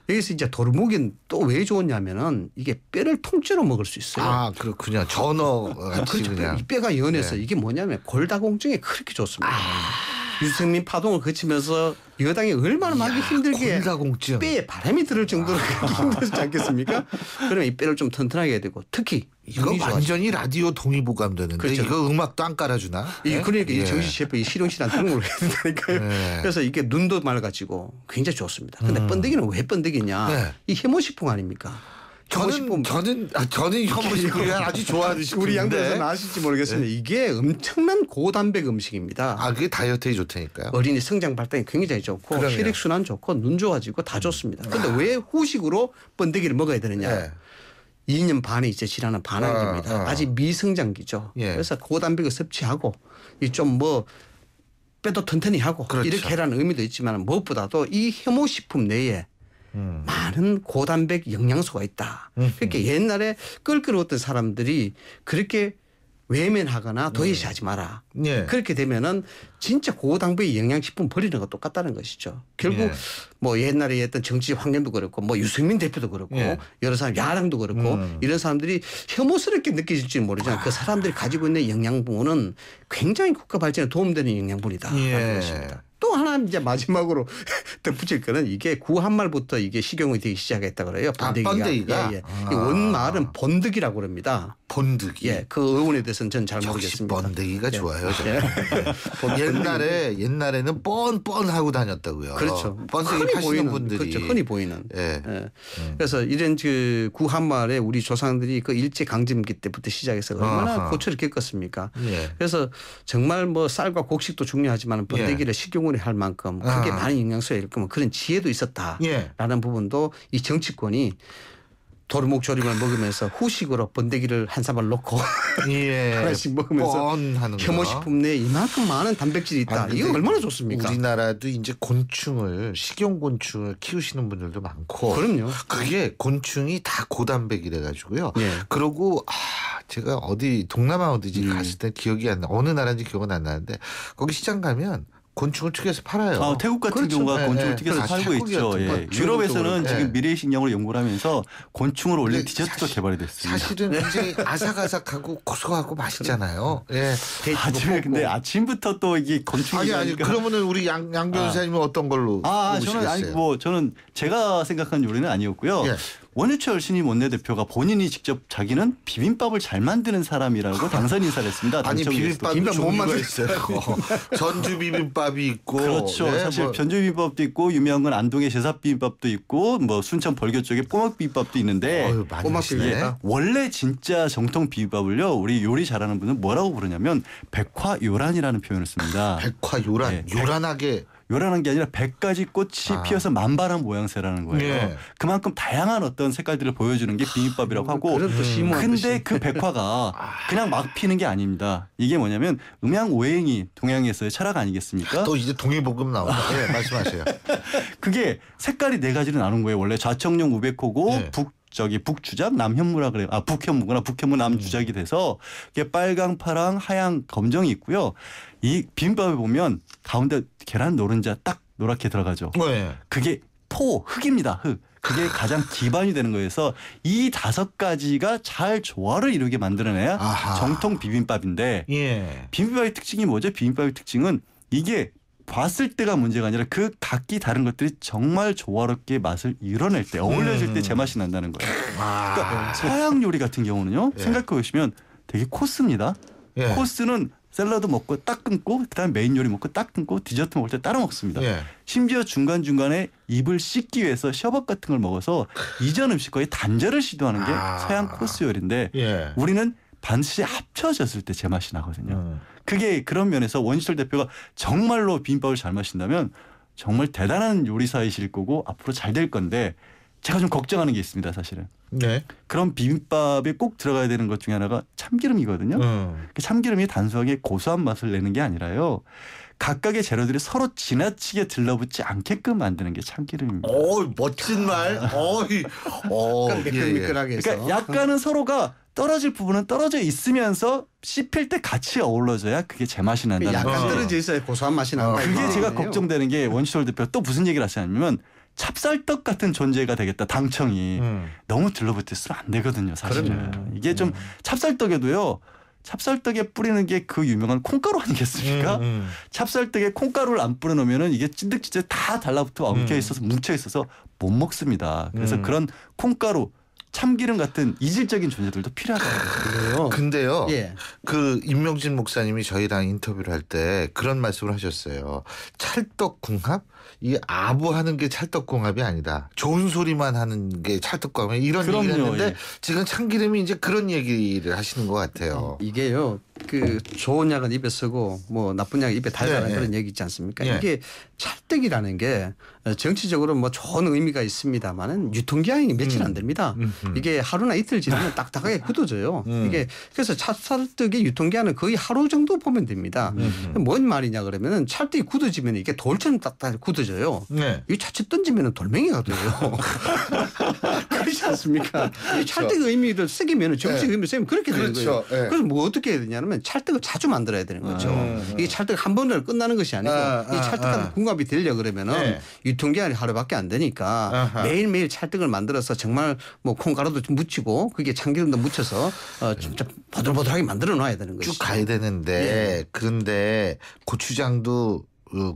여기서 이제 도루묵은 또 왜 좋냐면은 이게 뼈를 통째로 먹을 수 있어요. 그렇군요. 전어 같이 그냥. 이 뼈가 연해서 이게 뭐냐면 골다공증에 그렇게 좋습니다. 유승민 파동을 거치면서 여당이 얼마나 많이 힘들게 골다공증. 뼈에 바람이 들을 정도로 힘들지 않겠습니까? 그러면 이 뼈를 좀 튼튼하게 해야 되고 특히 이거 완전히 라디오 동의보감 되는데 그렇죠. 이거 음악도 안 깔아주나? 그러니까 이 정신 셰프 실용실한 그런 걸 해야 된다니까요. 그래서 이게 눈도 맑아지고 굉장히 좋습니다. 그런데 번데기는 왜 번데기냐? 이 혐오식품 아닙니까? 저는 혐오식품을 아주 좋아하는 식품인데 우리 양변에서는 아실지 모르겠습니다. 이게 엄청난 고단백 음식입니다. 그게 다이어트에 좋다니까요. 어린이 성장 발달이 굉장히 좋고 혈액순환 좋고 눈 좋아지고 다 좋습니다. 그런데 왜 후식으로 번데기를 먹어야 되느냐. 2년 반이 이제 지나는 반항기입니다. 아직 미성장기죠. 그래서 고단백을 섭취하고 좀 뼈도 튼튼히 하고 이렇게 해라는 의미도 있지만 무엇보다도 이 혐오식품 내에 많은 고단백 영양소가 있다. 그러니까 옛날에 껄끄러웠던 사람들이 그렇게 외면하거나 도외시하지 마라. 그렇게 되면은 진짜 고당부의 영양식품 버리는 거 똑같다는 것이죠. 결국 뭐 옛날에 했던 정치 환경도 그렇고 뭐 유승민 대표도 그렇고 여러 사람 야당도 그렇고 이런 사람들이 혐오스럽게 느껴질지는 모르지만 그 사람들이 가지고 있는 영양분은 굉장히 국가 발전에 도움되는 영양분이다. 하는 것입니다. 또 하나 이제 마지막으로 덧붙일 거는 이게 구한말부터 이게 식용이 되기 시작했다 그래요. 번데기가. 번데기가? 이 원말은 본득이라고 그럽니다. 본득이. 그 어원에 대해서는 저는 잘 모르겠습니다. 번데기가 좋아요. 옛날에는 뻔뻔하고 다녔다고요. 그렇죠. 번데기 파시는 분들이. 그렇죠. 흔히 보이는. 그래서 이런 그 구한말에 우리 조상들이 그 일제 강점기 때부터 시작해서 얼마나 고초를 겪었습니까? 그래서 정말 뭐 쌀과 곡식도 중요하지만 번데기를 식용으로 할 만큼 크게 많은 영양소가 일 거면 그런 지혜도 있었다라는 부분도 이 정치권이 도루묵 조림을 먹으면서 후식으로 번데기를 한 사발 넣고 하나씩 먹으면서 혐오식품 내에 이만큼 많은 단백질이 있다. 이거 얼마나 좋습니까? 우리나라도 이제 식용곤충을 키우시는 분들도 많고. 그럼요. 그게 곤충이 다 고단백이래 가지고요. 그러고 제가 동남아 어디지 갔을 때 기억이 안 나. 어느 나라인지 기억은 안 나는데 거기 시장 가면 곤충을 튀겨서 팔아요. 태국 같은 경우가 곤충을 튀겨서 팔고 있죠. 유럽에서는 지금 미래식량으로 연구를 하면서 곤충을 올린 디저트도 개발이 됐습니다. 사실은 굉장히 아삭아삭하고 고소하고 맛있잖아요. 근데 아침부터 또 이게 곤충이 아니 그러면은 우리 양 변호사님은 어떤 걸로 저는 제가 생각한 요리는 아니었고요. 원유철 신임 원내대표가 본인이 직접 자기는 비빔밥을 잘 만드는 사람이라고 당선 인사를 했습니다. 아니 비빔밥이 못 만들었어요. 전주 비빔밥이 있고. 그렇죠. 사실 전주 비빔밥도 있고 유명한 건 안동의 제사 비빔밥도 있고 뭐 순천 벌교 쪽에 꼬막 비빔밥도 있는데 꼬막 비빔밥. 원래 진짜 정통 비빔밥을요. 우리 요리 잘하는 분은 뭐라고 부르냐면 백화요란이라는 표현을 씁니다. 백화요란. 요란한 게 아니라 100가지 꽃이 피어서 만발한 모양새라는 거예요. 그만큼 다양한 어떤 색깔들을 보여주는 게 비빔밥이라고 하고 근데 그 백화가 그냥 막 피는 게 아닙니다. 이게 뭐냐면 음양오행이 동양에서의 철학 아니겠습니까? 또 이제 동의보금 나온다. 말씀하세요. 그게 색깔이 4가지로 나눈 거예요. 원래 좌청룡 우백호고 북주작 남현무라 그래요. 북현무구나. 북현무 남주작이 돼서 이게 빨강, 파랑, 하양, 검정이 있고요. 이 비빔밥에 보면 가운데 계란 노른자 딱 노랗게 들어가죠. 그게 흑입니다. 흑. 그게 가장 기반이 되는 거여서 이 5가지가 잘 조화를 이루게 만들어내야 정통 비빔밥인데 비빔밥의 특징이 뭐죠? 비빔밥의 특징은 이게 봤을 때가 문제가 아니라 그 각기 다른 것들이 정말 조화롭게 맛을 이뤄낼 때 어울려질 때 제맛이 난다는 거예요. 그러니까 서양 요리 같은 경우는요. 생각해 보시면 되게 코스입니다. 코스는 샐러드 먹고 딱 끊고 그다음에 메인 요리 먹고 딱 끊고 디저트 먹을 때 따로 먹습니다. 심지어 중간중간에 입을 씻기 위해서 셔벗 같은 걸 먹어서 이전 음식과의 단절을 시도하는 게 서양 코스 요리인데 우리는 반드시 합쳐졌을 때 제맛이 나거든요. 그게 그런 면에서 원시철 대표가 정말로 비빔밥을 잘 마신다면 정말 대단한 요리사이실 거고 앞으로 잘 될 건데 제가 좀 걱정하는 게 있습니다. 사실은. 그런 비빔밥에 꼭 들어가야 되는 것 중에 하나가 참기름이거든요. 그 참기름이 단순하게 고소한 맛을 내는 게 아니라요. 각각의 재료들이 서로 지나치게 들러붙지 않게끔 만드는 게 참기름입니다. 멋진 말. 미끌미끌하게 해서. 그러니까 약간은 서로가 떨어질 부분은 떨어져 있으면서 씹힐 때 같이 어우러져야 그게 제맛이 난다는 거죠. 약간 떨어져 있어야 고소한 맛이 난다. 그게 제가 걱정되는 게 원시철 대표가 또 무슨 얘기를 하시냐면 찹쌀떡 같은 존재가 되겠다. 당청이. 너무 들러붙었으면 안 되거든요. 사실은. 이게 좀 찹쌀떡에도요. 찹쌀떡에 뿌리는 게 그 유명한 콩가루 아니겠습니까? 찹쌀떡에 콩가루를 안 뿌려놓으면 이게 찐득찐득 다 달라붙어 엉켜 있어서 뭉쳐 있어서 못 먹습니다. 그래서 그런 콩가루 참기름 같은 이질적인 존재들도 필요하다고요. 근데요. 그 임명진 목사님이 저희랑 인터뷰를 할 때 그런 말씀을 하셨어요. 찰떡궁합? 이 아부하는 게 찰떡궁합이 아니다. 좋은 소리만 하는 게 찰떡궁합. 이런 얘기를 했는데 지금 참기름이 이제 그런 얘기를 하시는 것 같아요. 이게요. 그 좋은 약은 입에 쓰고 뭐 나쁜 약은 입에 달달한 그런 얘기 있지 않습니까? 이게 찰떡이라는 게 정치적으로 뭐 좋은 의미가 있습니다만은 유통기한이 며칠 안 됩니다. 이게 하루나 이틀 지나면 딱딱하게 굳어져요. 이게 그래서 찰떡의 유통기한은 거의 하루 정도 보면 됩니다. 뭔 말이냐 그러면은 찰떡이 굳어지면 이게 돌처럼 딱딱 굳어져요. 이 자칫 던지면 돌멩이가 돼요. 그렇지 않습니까? 그렇죠. 찰떡 의미를 새기면 정식 의미를 새기면 그렇게 되는 거예요. 네. 그래서 뭐 어떻게 해야 되냐면 찰떡을 자주 만들어야 되는 거죠. 이게 찰떡 한 번으로 끝나는 것이 아니고 이 찰떡 궁합이 되려 그러면은 유통기한이 하루밖에 안 되니까 매일매일 찰떡을 만들어서 정말 뭐 콩가루도 좀 묻히고 그게 참기름도 묻혀서 진짜 보들보들하게 만들어 놔야 되는 거죠. 쭉 가야 되는데 그런데 고추장도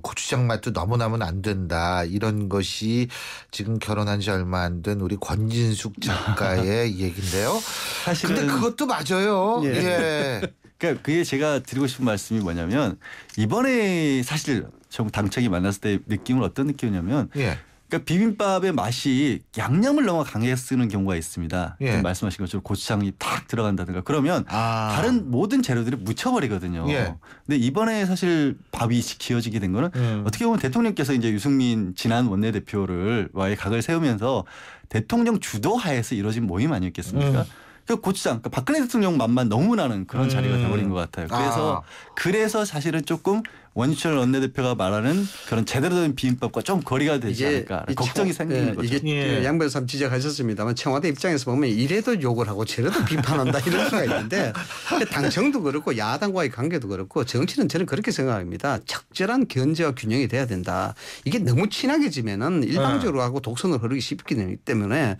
고추장 맛도 너무 나면 안 된다. 이런 것이 지금 결혼한 지 얼마 안 된 우리 권진숙 작가의 얘기인데요. 사실은 근데 그것도 맞아요. 예. 그러니까 그게 제가 드리고 싶은 말씀이 뭐냐면 이번에 사실 정 당청이 만났을 때 느낌은 어떤 느낌이냐면 그러니까 비빔밥의 맛이 양념을 너무 강하게 쓰는 경우가 있습니다. 말씀하신 것처럼 고추장이 탁 들어간다든가 그러면 다른 모든 재료들이 묻혀버리거든요. 근데 이번에 사실 밥이 지어지게 된 거는 어떻게 보면 대통령께서 이제 유승민 지난 원내대표와의 각을 세우면서 대통령 주도하에서 이루어진 모임 아니었겠습니까? 그 고추장, 그러니까 박근혜 대통령 맛만 너무 나는 그런 자리가 돼버린 것 같아요. 그래서 사실은 조금 원희철 원내대표가 말하는 그런 제대로 된 비빔밥과 좀 거리가 되지 않을까 걱정이 생기는 거죠. 이게 양 변호사님 지적하셨습니다만 청와대 입장에서 보면 이래도 욕을 하고 저래도 비판한다 이런 수가 있는데 당정도 그렇고 야당과의 관계도 그렇고 정치는 저는 그렇게 생각합니다. 적절한 견제와 균형이 돼야 된다. 이게 너무 친하게 지면은 일방적으로 하고 독선을 흐르기 쉽기 때문에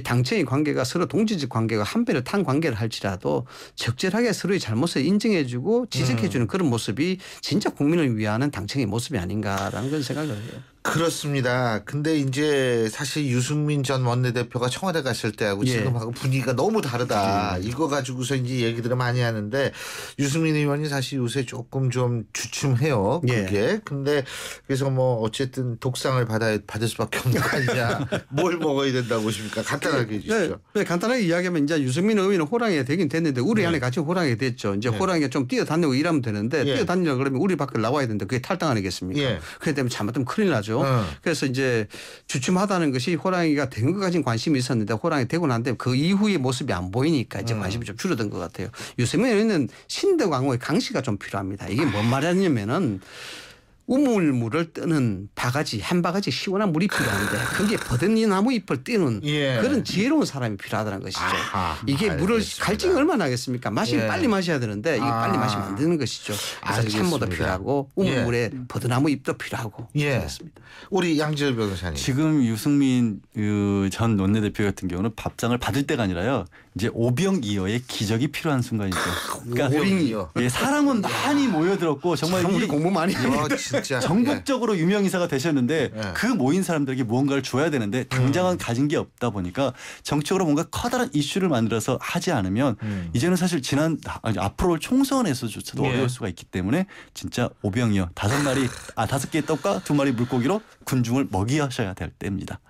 당청의 관계가 서로 동지적 관계가 한 배를 탄 관계를 할지라도 적절하게 서로의 잘못을 인정해주고 지적해주는 그런 모습이 진짜 국민을 위하는 당청의 모습이 아닌가라는 건 생각을 해요. 그렇습니다. 근데 이제 사실 유승민 전 원내대표가 청와대 갔을 때하고 지금하고 분위기가 너무 다르다. 이거 가지고서 이제 얘기들을 많이 하는데 유승민 의원이 사실 요새 조금 좀 주춤해요. 그게. 근데 그래서 뭐 어쨌든 독상을 받을 수밖에 없는 거 아니냐. 뭘 먹어야 된다고 보십니까? 간단하게 해주시죠. 네, 간단하게 이야기하면 이제 유승민 의원은 호랑이가 되긴 됐는데 우리 안에 같이 호랑이가 됐죠. 이제 호랑이가 좀 뛰어다니고 일하면 되는데 뛰어다니려고 그러면 우리 밖을 나와야 되는데 그게 탈당 아니겠습니까? 그렇기 때문에 잘못하면 큰일 나죠. 그래서 이제 주춤하다는 것이 호랑이가 된 것까지는 관심이 있었는데 호랑이 되고 난 뒤에 그 이후의 모습이 안 보이니까 이제 관심이 좀 줄어든 것 같아요. 유승민은 신대광호의 강시가 좀 필요합니다. 이게 뭔 말이냐면은 우물물을 뜨는 바가지 한 바가지 시원한 물이 필요한데 그게 버드나무 잎을 띄는 그런 지혜로운 사람이 필요하다는 것이죠. 이게 물을 갈증이 얼마나 나겠습니까? 빨리 마셔야 되는데 이게 빨리 마시면 안 되는 것이죠. 그래서 참모도 필요하고 우물물에 버드나무 잎도 필요하고 그렇습니다. 우리 양지열 변호사님. 지금 유승민 전 원내대표 같은 경우는 밥상을 받을 때가 아니라요. 이제 오병이어의 기적이 필요한 순간이죠. 그러니까 오병이어. 사람은 많이 모여들었고 정말 우리 공부 많이 해요. 진짜. 전국적으로 유명인사가 되셨는데 그 모인 사람들에게 무언가를 줘야 되는데 당장은 가진 게 없다 보니까 정치적으로 뭔가 커다란 이슈를 만들어서 하지 않으면 이제는 사실 앞으로 총선에서조차도 어려울 수가 있기 때문에 진짜 오병이어 5개의 떡과 2마리 물고기로 군중을 먹이셔야 될 때입니다.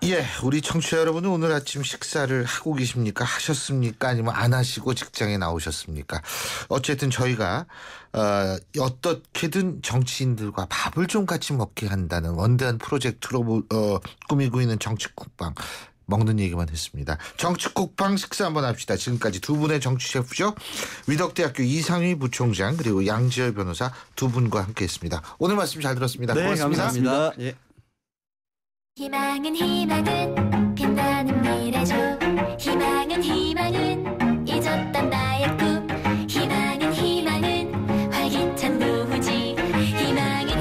우리 청취자 여러분은 오늘 아침 식사를 하고 계십니까? 하셨습니까? 아니면 안 하시고 직장에 나오셨습니까? 어쨌든 저희가 어떻게든 정치인들과 밥을 좀 같이 먹게 한다는 원대한 프로젝트로 꾸미고 있는 정치국방. 먹는 얘기만 했습니다. 정치국방 식사 한번 합시다. 지금까지 두 분의 정치 셰프죠. 위덕대학교 이상휘 부총장 그리고 양지열 변호사 두 분과 함께했습니다. 오늘 말씀 잘 들었습니다. 네, 고맙습니다. 감사합니다. 희망은 빛나는 미래죠. 희망은 잊었던 나의 꿈. 희망은 활기찬 무지. 희망은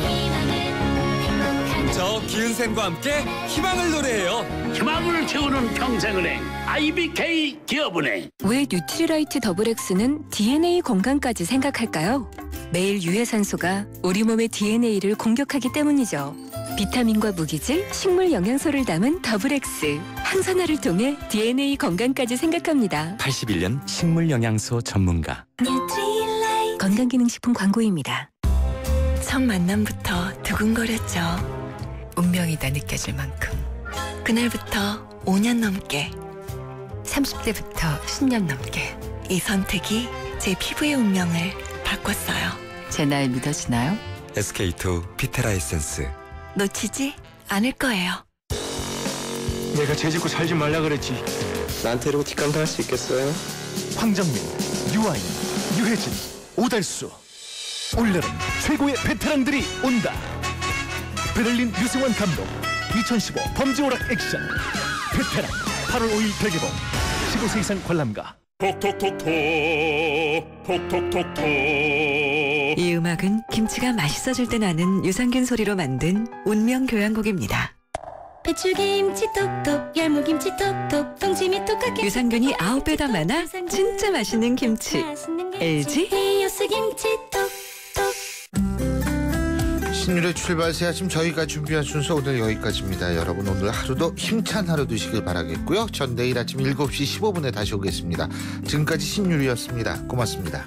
행복한 저 기은쌤과 함께 희망을 노래해요. 희망을 채우는 평생은행 IBK 기업은행. 왜 뉴트리라이트 더블X는 DNA 건강까지 생각할까요? 매일 유해산소가 우리 몸의 DNA를 공격하기 때문이죠. 비타민과 무기질, 식물 영양소를 담은 더블X. 항산화를 통해 DNA 건강까지 생각합니다. 81년 식물 영양소 전문가. 뉴트리라이트. 건강기능식품 광고입니다. 첫 만남부터 두근거렸죠. 운명이다 느껴질 만큼. 그날부터 5년 넘게, 30대부터 10년 넘게 이 선택이 제 피부의 운명을 바꿨어요. 제 날 믿어지나요? SK2 피테라 에센스. 놓치지 않을 거예요. 내가 죄짓고 살지 말라 그랬지. 나한테 이러고 뒷감당할 수 있겠어요? 황정민, 유아인, 유혜진, 오달수. 올여름 최고의 베테랑들이 온다. 베를린 유승환 감독 2015 범죄오락 액션 베테랑 8월 5일 대개봉 15세 이상 관람가 톡톡톡톡 톡톡톡톡. 이 음악은 김치가 맛있어질 때 나는 유산균 소리로 만든 운명 교향곡입니다. 배추김치 톡톡, 열무김치 톡톡, 동치미 톡하게 유산균이 9배 더 많아 진짜 맛있는 김치. LG 데이오스 김치 톡톡. 신율의 출발새 아침 저희가 준비한 순서 오늘 여기까지입니다. 여러분 오늘 하루도 힘찬 하루 되시길 바라겠고요. 전 내일 아침 7시 15분에 다시 오겠습니다. 지금까지 신율이었습니다. 고맙습니다.